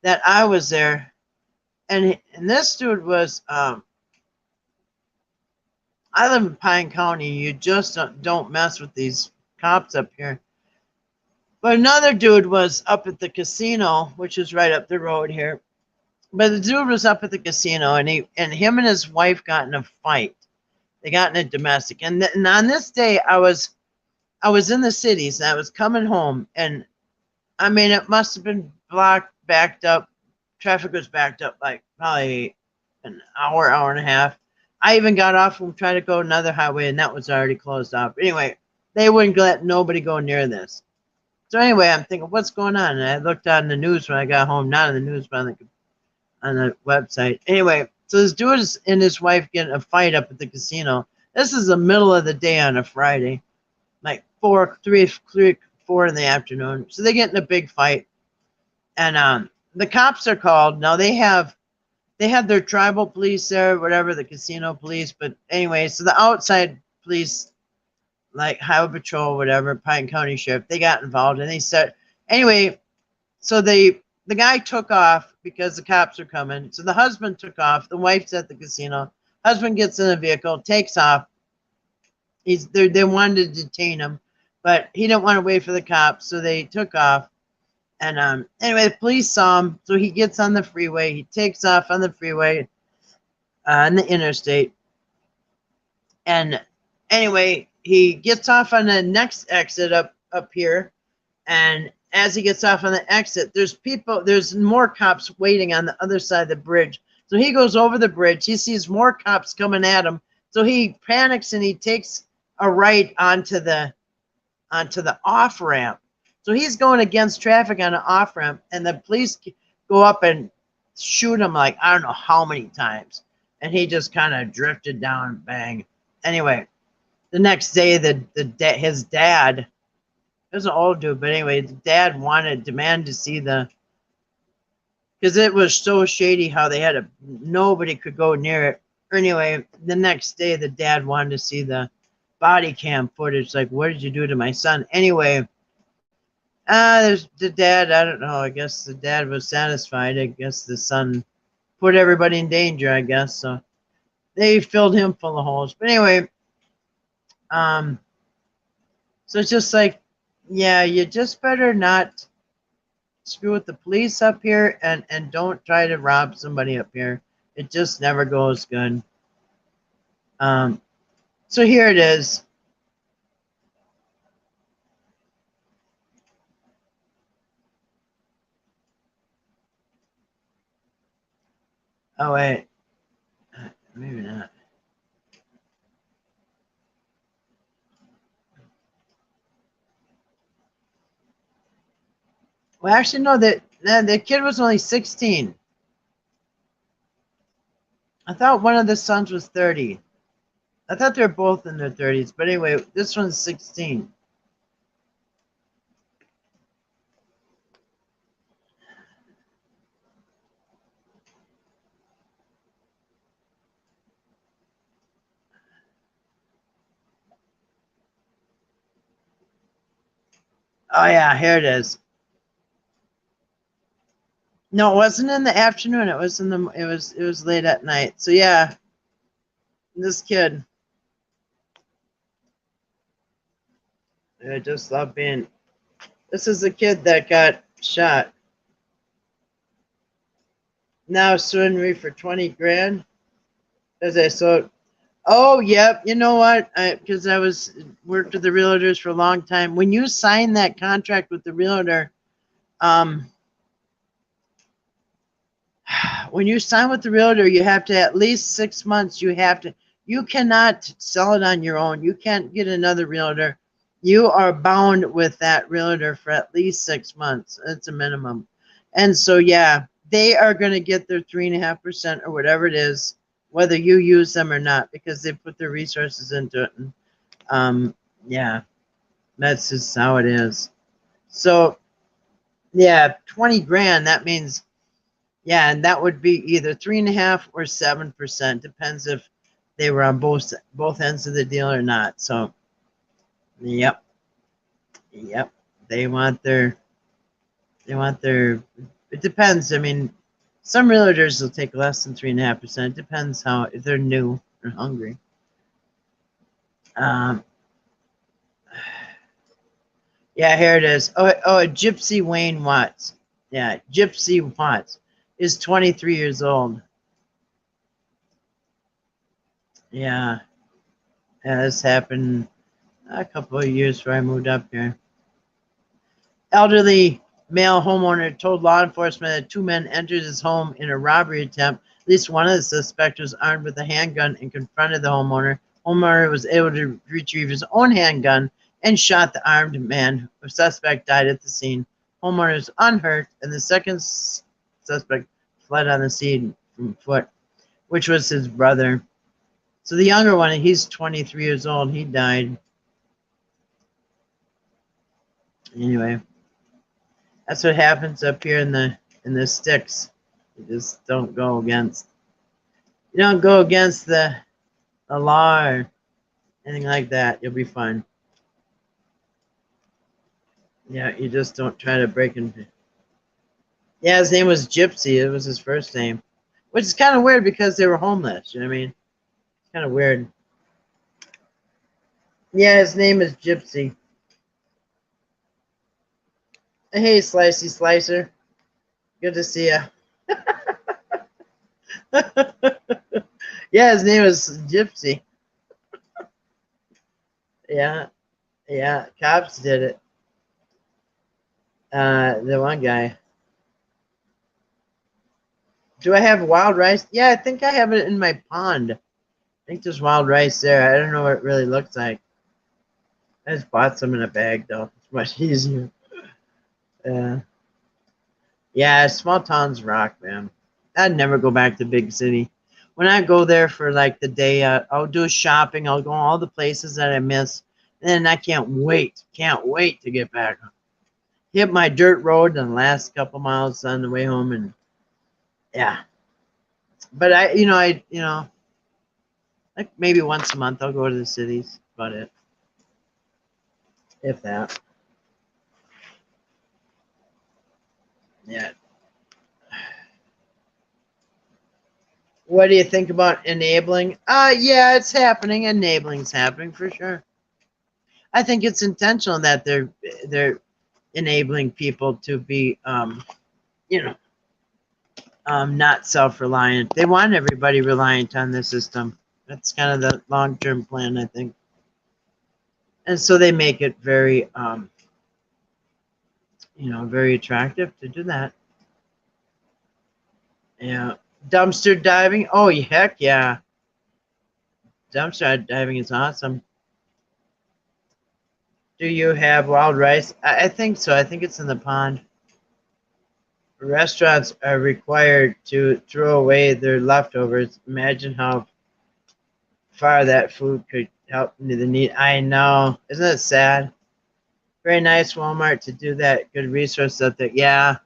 that I was there. And this dude was, I live in Pine County. You just don't mess with these cops up here. But another dude was up at the casino, which is right up the road here. But the dude was up at the casino, and him and his wife got in a fight. They got in a domestic. And on this day, I was in the cities, and I was coming home, and I mean, it must have been backed up. Traffic was backed up like probably an hour and a half. I even got off and tried to go another highway, and that was already closed off. Anyway, they wouldn't let nobody go near this. So anyway, I'm thinking, what's going on? And I looked on the news when I got home, not on the news, but on the website. Anyway, so this dude and his wife getting a fight up at the casino. This is the middle of the day on a Friday, like 4 in the afternoon. So they get in a big fight, and the cops are called. Now they have their tribal police there, whatever, the casino police. But anyway, so the outside police, like Highway Patrol, whatever, Pine County Sheriff, they got involved, and they said, anyway, so the guy took off because the cops are coming. So the husband took off. The wife's at the casino. Husband gets in a vehicle, takes off. They wanted to detain him, but he didn't want to wait for the cops, so they took off. And anyway, the police saw him, so he gets on the freeway. He takes off on the freeway, on the interstate. And anyway, he gets off on the next exit up here. And as he gets off on the exit, there's more cops waiting on the other side of the bridge. So he goes over the bridge. He sees more cops coming at him. So he panics and he takes a right onto the off ramp. So he's going against traffic on an off ramp, and the police go up and shoot him like I don't know how many times, and he just kind of drifted down, bang. Anyway, the next day, his dad, it was an old dude, but anyway, the dad demanded to see because it was so shady how they had nobody could go near it. Anyway, the next day, the dad wanted to see the body cam footage. Like, what did you do to my son? Anyway, there's the dad. I don't know. I guess the dad was satisfied. I guess the son put everybody in danger. I guess so. They filled him full of holes. But anyway, so it's just like, yeah, you just better not screw with the police up here, and don't try to rob somebody up here. It just never goes good. So here it is. Oh wait, maybe not. Well, actually, no. The kid was only 16. I thought one of the sons was 30. I thought they were both in their 30s. But anyway, this one's 16. Oh yeah, here it is. No, it wasn't in the afternoon. It was in the. It was late at night. So yeah, this kid. I just love being. This is the kid that got shot. Now suing me for 20 grand. As I saw. Oh, yep. You know what? Because I was worked with the realtors for a long time. When you sign that contract with the realtor, um, when you sign with the realtor, you have to at least 6 months. You cannot sell it on your own. You can't get another realtor. You are bound with that realtor for at least 6 months. It's a minimum. And so, yeah, they are going to get their 3.5% or whatever it is, whether you use them or not, because they put their resources into it. And, yeah, that's just how it is. So, yeah, 20 grand, that means, yeah, and that would be either 3.5 or 7%. Depends if they were on both ends of the deal or not. So, yep, yep. They want their. It depends. I mean, some realtors will take less than 3.5%. It depends how if they're new or hungry. Um, yeah, here it is. Oh, Gypsy Wayne Watts. Yeah, Gypsy Watts is 23 years old. Yeah, this happened a couple of years before I moved up here. Elderly male homeowner told law enforcement that two men entered his home in a robbery attempt. At least one of the suspects was armed with a handgun and confronted the homeowner. Homeowner was able to retrieve his own handgun and shot the armed man. The suspect died at the scene. Homeowner is unhurt, and the second suspect fled on the scene from foot, which was his brother. So the younger one, he's 23 years old. He died. Anyway, that's what happens up here in the sticks. You just don't go against. You don't go against the law or anything like that. You'll be fine. Yeah, you just don't try to break into. Yeah, his name was Gypsy. It was his first name, which is kind of weird because they were homeless. You know what I mean? It's kind of weird. Yeah, his name is Gypsy. Hey, Slicey Slicer. Good to see you. Yeah, his name is Gypsy. Yeah, yeah. Cops did it. The one guy. Do I have wild rice? Yeah, I think I have it in my pond. I think there's wild rice there. I don't know what it really looks like. I just bought some in a bag, though. It's much easier. Yeah, small towns rock, man. I'd never go back to big city. When I go there for like the day, I'll do shopping. I'll go all the places that I miss. And then I can't wait to get back. Hit my dirt road and the last couple miles on the way home, and yeah. But like maybe once a month I'll go to the cities. About it, if that. Yeah. What do you think about enabling? Yeah, it's happening. Enabling's happening for sure. I think it's intentional that they're enabling people to be you know not self-reliant. They want everybody reliant on the system. That's kind of the long-term plan, I think. And so they make it very very attractive to do that. Yeah. Dumpster diving. Oh, heck yeah. Dumpster diving is awesome. Do you have wild rice? I think so. I think it's in the pond. Restaurants are required to throw away their leftovers. Imagine how far that food could help the need. I know. Isn't it sad? Very nice, Walmart, to do that. Good resource out there. Yeah,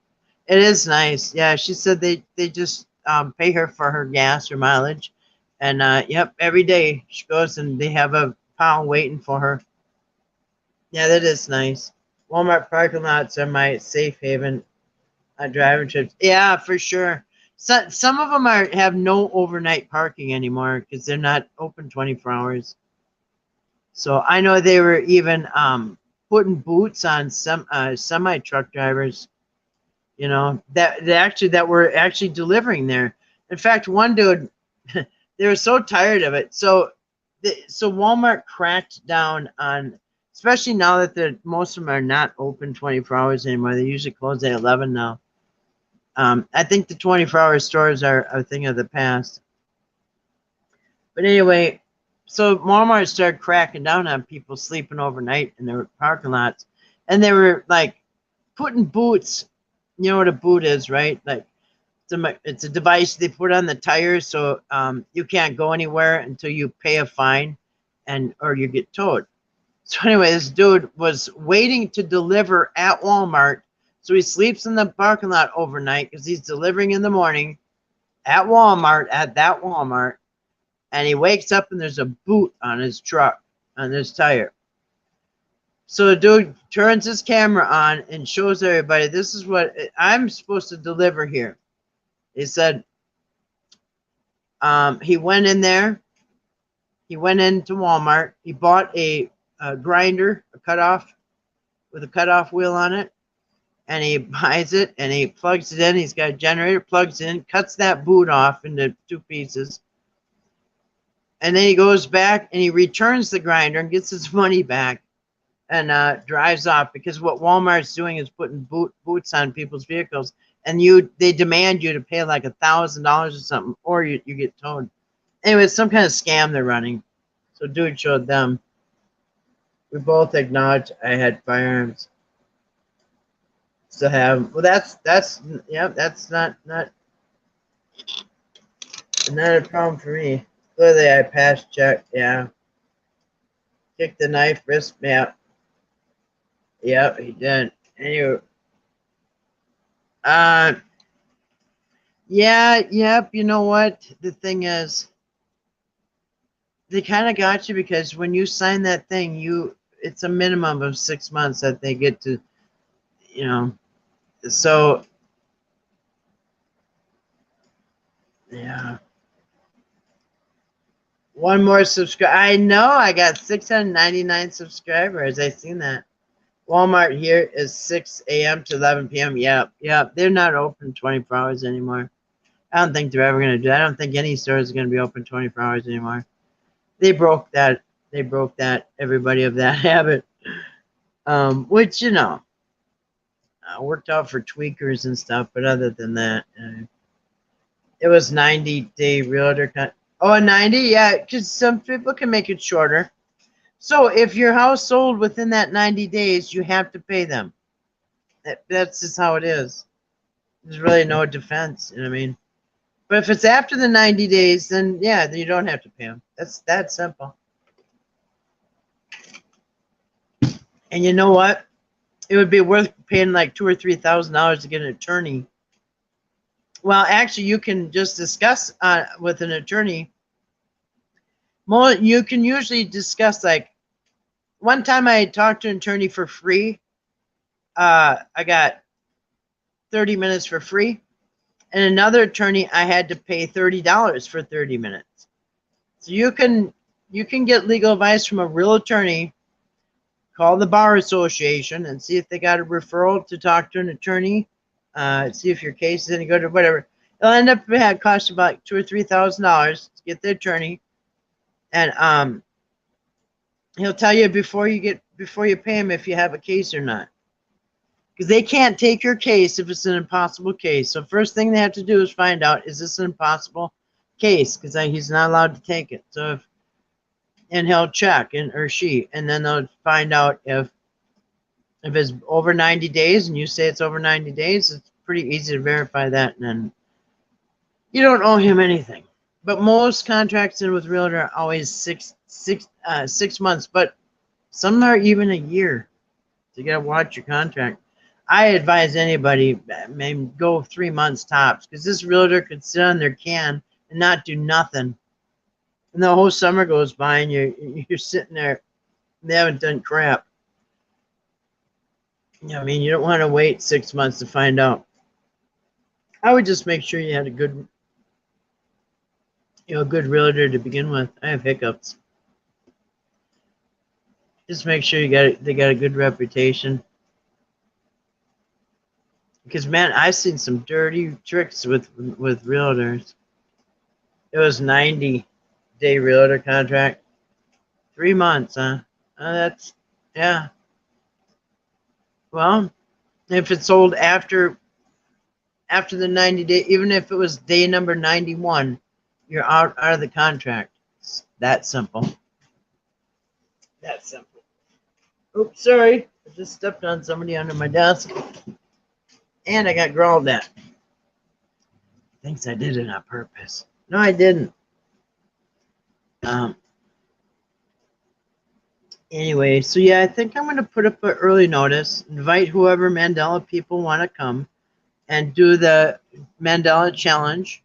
it is nice. Yeah, she said they just pay her for her gas or mileage. And, yep, every day she goes and they have a pile waiting for her. Yeah, that is nice. Walmart parking lots are my safe haven on driving trips. Yeah, for sure. Some of them have no overnight parking anymore because they're not open 24 hours. So I know they were even putting boots on some semi truck drivers. You know that were actually delivering there. In fact, one dude, they were so tired of it. So Walmart cracked down on, especially now that most of them are not open 24 hours anymore. They usually close at 11 now. I think the 24-hour stores are a thing of the past. But anyway, so Walmart started cracking down on people sleeping overnight in their parking lots, and they were like putting boots. You know what a boot is, right? Like it's a device they put on the tires, so you can't go anywhere until you pay a fine, or you get towed. So anyway, this dude was waiting to deliver at Walmart, so he sleeps in the parking lot overnight because he's delivering in the morning at that Walmart, and he wakes up and there's a boot on his truck, on his tire. So the dude turns his camera on and shows everybody, this is what I'm supposed to deliver here. He said he went in there. He went into Walmart. He bought a grinder, a cutoff, with a cutoff wheel on it. And he buys it and he plugs it in. He's got a generator, plugs in, cuts that boot off into 2 pieces. And then he goes back and he returns the grinder and gets his money back and drives off, because what Walmart's doing is putting boots on people's vehicles, and they demand you to pay like $1,000 or something, or you get towed. Anyway, it's some kind of scam they're running. So dude showed them. We both acknowledged I had firearms. Still have. Well, that's not a problem for me. Clearly, I passed check. Yeah. Kicked the knife, wrist. Yeah. Yep, he did. Anyway. Yeah, yep. You know what? The thing is, they kind of got you, because when you sign that thing, it's a minimum of 6 months that they get to, so yeah. One more subscribe. I know I got 699 subscribers. I seen that. Walmart here is 6 a.m. to 11 p.m. Yep. They're not open 24 hours anymore. I don't think they're ever going to do that. I don't think any store is going to be open 24 hours anymore. They broke that. Everybody of that habit. Which, worked out for tweakers and stuff. But other than that, it was 90-day realtor. Oh, 90? Yeah, because some people can make it shorter. So if your house sold within that 90 days, you have to pay them. That's just how it is. There's really no defense, you know what I mean? But if it's after the 90 days, then yeah, then you don't have to pay them. That's that simple. And you know what? It would be worth paying like $2,000 or $3,000 to get an attorney. Well, actually, you can just discuss with an attorney. You can usually discuss, like, one time I talked to an attorney for free. I got 30 minutes for free. And another attorney, I had to pay $30 for 30 minutes. So you can get legal advice from a real attorney. Call the Bar Association and see if they got a referral to talk to an attorney. See if your case is any good or whatever. It'll end up cost you about $2,000 or $3,000 to get the attorney, and he'll tell you before you pay him if you have a case or not, because they can't take your case if it's an impossible case. So first thing they have to do is find out, is this an impossible case, because he's not allowed to take it. So and he'll check, or she, and then they'll find out if it's over 90 days and you say it's over 90 days, it's pretty easy to verify that, and then you don't owe him anything. But most contracts in with realtor are always 6 months, but some are even a year. So you gotta watch your contract. I advise anybody, maybe go 3 months tops, because this realtor could sit on their can and not do nothing. And the whole summer goes by and you're sitting there, they haven't done crap. I mean, you don't want to wait 6 months to find out. I would just make sure you had a good, good realtor to begin with. I have hiccups. Just make sure they got a good reputation. Because man, I've seen some dirty tricks with realtors. It was 90-day realtor contract. 3 months, huh? That's yeah. Well, if it's sold after the 90 day, even if it was day number 91, you're out of the contract. It's that simple. That simple. Oops, sorry. I just stepped on somebody under my desk. And I got growled at. Thinks I did it on purpose. No, I didn't. Anyway, so yeah, I think I'm going to put up an early notice, invite whoever Mandela people want to come, and do the Mandela challenge.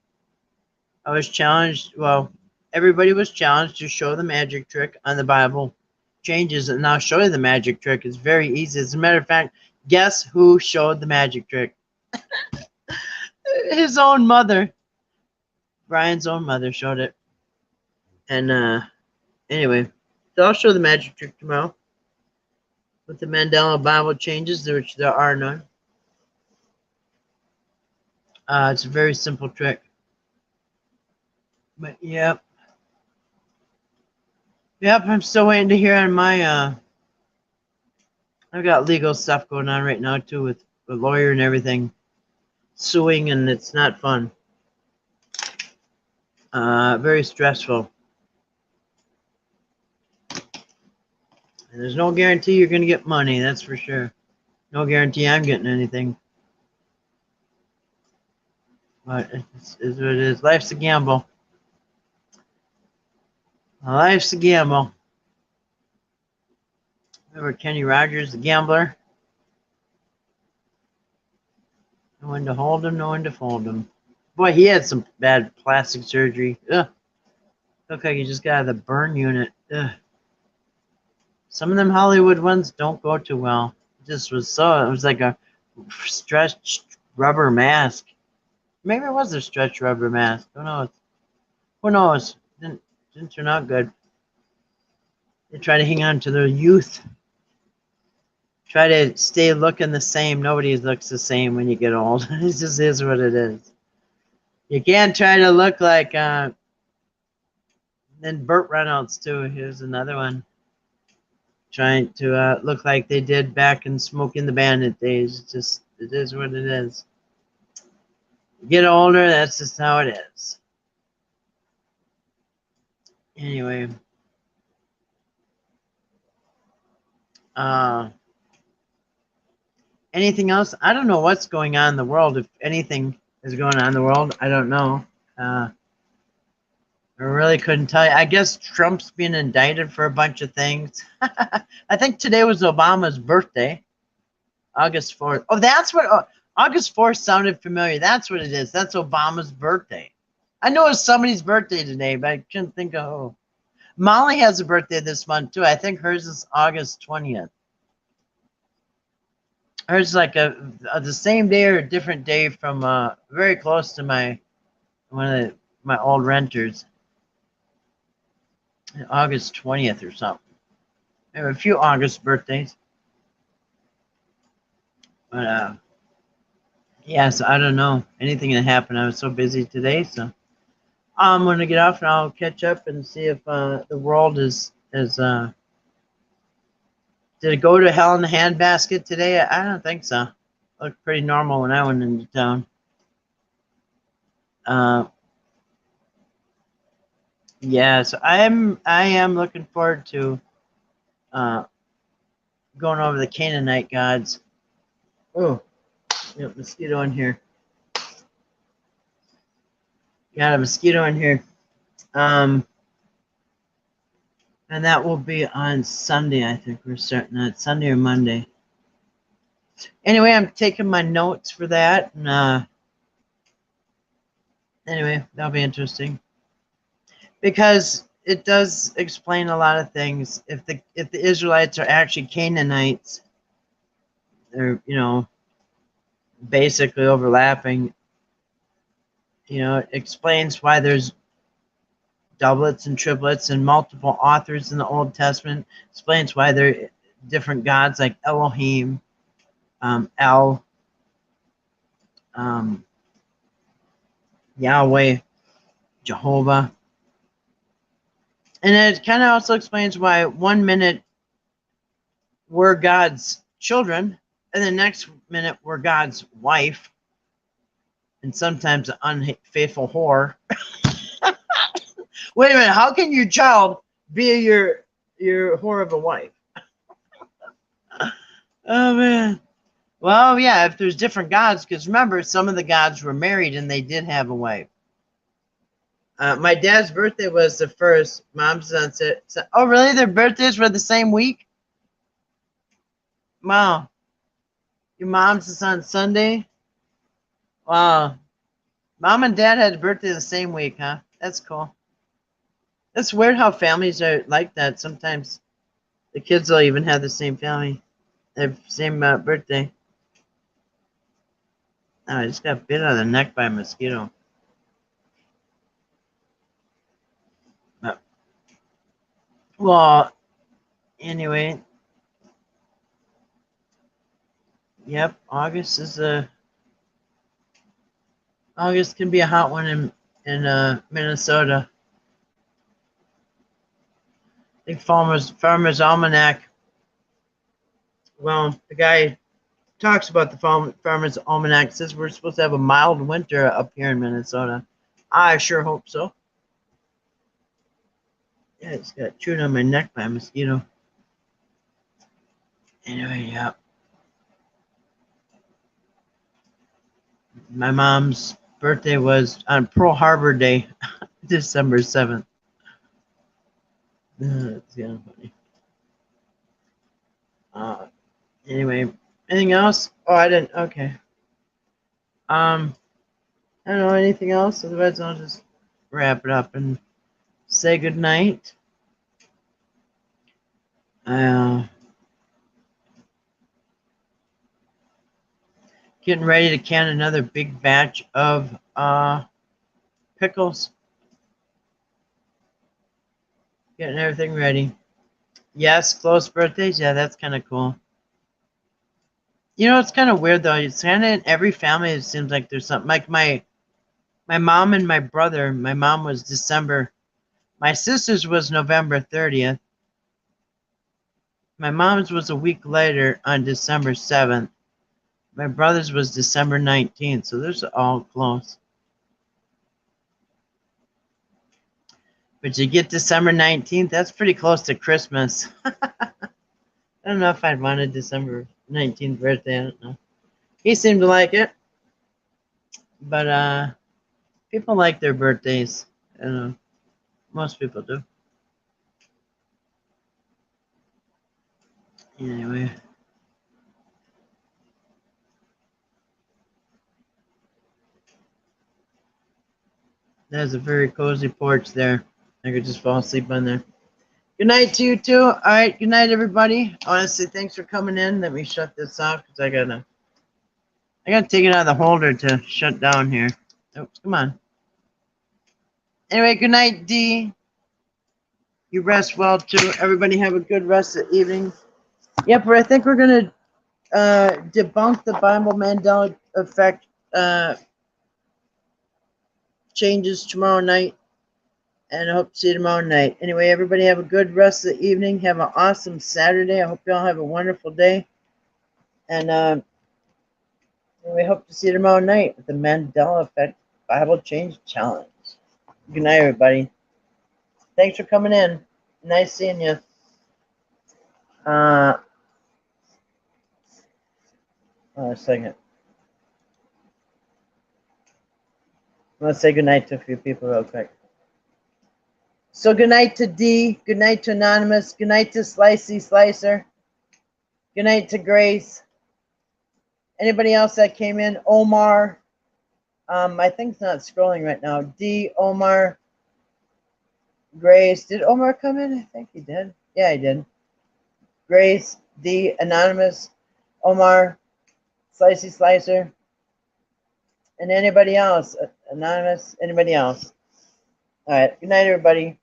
I was challenged, well, everybody was challenged to show the magic trick on the Bible changes, and I'll show you the magic trick. It's very easy. As a matter of fact, guess who showed the magic trick? His own mother. Brian's own mother showed it. And anyway, so I'll show the magic trick tomorrow with the Mandela Bible changes, which there are none. It's a very simple trick. But yep. Yep, I'm still waiting to hear on my I've got legal stuff going on right now too with a lawyer and everything. Suing, and it's not fun. Very stressful. And there's no guarantee you're going to get money, that's for sure. No guarantee I'm getting anything. But it's what it is. Life's a gamble. Life's a gamble. Remember Kenny Rogers, the gambler? No one to hold him, no one to fold him. Boy, he had some bad plastic surgery. Ugh. Looked like he just got out of the burn unit. Ugh. Some of them Hollywood ones don't go too well. It was like a stretched rubber mask. Maybe it was a stretched rubber mask. Who knows? Who knows? Didn't turn out good. They try to hang on to their youth. Try to stay looking the same. Nobody looks the same when you get old. It just is what it is. You can't try to look like then Burt Reynolds too. Here's another one. Trying to look like they did back in Smoking the Bandit days. It is what it is. You get older, that's just how it is. Anyway. Anything else? I don't know what's going on in the world. If anything is going on in the world, I don't know. I really couldn't tell you. I guess Trump's being indicted for a bunch of things. I think today was Obama's birthday, August 4th. Oh, that's what August 4th sounded familiar. That's what it is. That's Obama's birthday. I know it's somebody's birthday today, but I couldn't think of who. Molly has a birthday this month too. I think hers is August 20th. Hers is like the same day or a different day from very close to one of my old renters. August 20th or something. I have a few August birthdays. But yeah, so I don't know anything that happened. I was so busy today, so I'm gonna get off and I'll catch up and see if the world is did it go to hell in the handbasket today? I don't think so. It looked pretty normal when I went into town. Yeah, so I am looking forward to going over the Canaanite gods. Oh, yep, mosquito in here. Got a mosquito in here. And that will be on Sunday, I think we're starting that. Sunday or Monday. Anyway, I'm taking my notes for that. And anyway, that'll be interesting. Because it does explain a lot of things. If the Israelites are actually Canaanites, they're, basically overlapping. It explains why there's doublets and triplets and multiple authors in the Old Testament. Explains why there are different gods like Elohim, El, Yahweh, Jehovah. And it kind of also explains why 1 minute we're God's children, and the next minute we're God's wife, and sometimes an unfaithful whore. Wait a minute, how can your child be your whore of a wife? Oh man. Well, yeah, if there's different gods, because remember, some of the gods were married and they did have a wife. My dad's birthday was the first. Mom's on. Oh, really? Their birthdays were the same week? Wow. Your mom's is on Sunday? Wow. Mom and dad had a birthday the same week, huh? That's cool. That's weird how families are like that. Sometimes the kids will even have the same family, the same birthday. Oh, I just got bit on the neck by a mosquito. Well, anyway. Yep, August can be a hot one in Minnesota. I think Farmer's Almanac. Well, the guy talks about the Farmer's Almanac, says we're supposed to have a mild winter up here in Minnesota. I sure hope so. Yeah, it's got chewed on my neck by a mosquito. Anyway, yeah. My mom's birthday was on Pearl Harbor Day, December 7th. That's kind of funny. Anyway, anything else? Oh, I didn't. Okay. I don't know anything else. Otherwise, I'll just wrap it up and say good night. Getting ready to can another big batch of pickles. Getting everything ready. Yes, close birthdays. Yeah, that's kind of cool. It's kind of weird though. It's kind of in every family. It seems like there's something. Like my mom and my brother. My mom was December. My sister's was November 30th. My mom's was a week later on December 7th. My brother's was December 19th. So those are all close. But you get December 19th, that's pretty close to Christmas. I don't know if I'd want a December 19th birthday. I don't know. He seemed to like it. But people like their birthdays. I don't know. Most people do. Anyway. There's a very cozy porch there. I could just fall asleep on there. Good night to you too. All right. Good night, everybody. I want to say thanks for coming in. Let me shut this off because I gotta take it out of the holder to shut down here. Oops, come on. Anyway, good night, D. You rest well too. Everybody have a good rest of the evening. Yep, I think we're gonna debunk the Bible Mandela effect changes tomorrow night, and I hope to see you tomorrow night. Anyway, everybody have a good rest of the evening. Have an awesome Saturday. I hope you all have a wonderful day, and we hope to see you tomorrow night with the Mandela Effect Bible Change Challenge. Good night, everybody. Thanks for coming in. Nice seeing you. A second. Let's say goodnight to a few people real quick. So good night to D. Good night to Anonymous. Good night to Slicey Slicer. Good night to Grace. Anybody else that came in? Omar. I think it's not scrolling right now. D. Omar. Grace. Did Omar come in? I think he did. Yeah, he did. Grace. D. Anonymous. Omar, Slicey Slicer, and anybody else. Anonymous, anybody else. All right. Good night, everybody.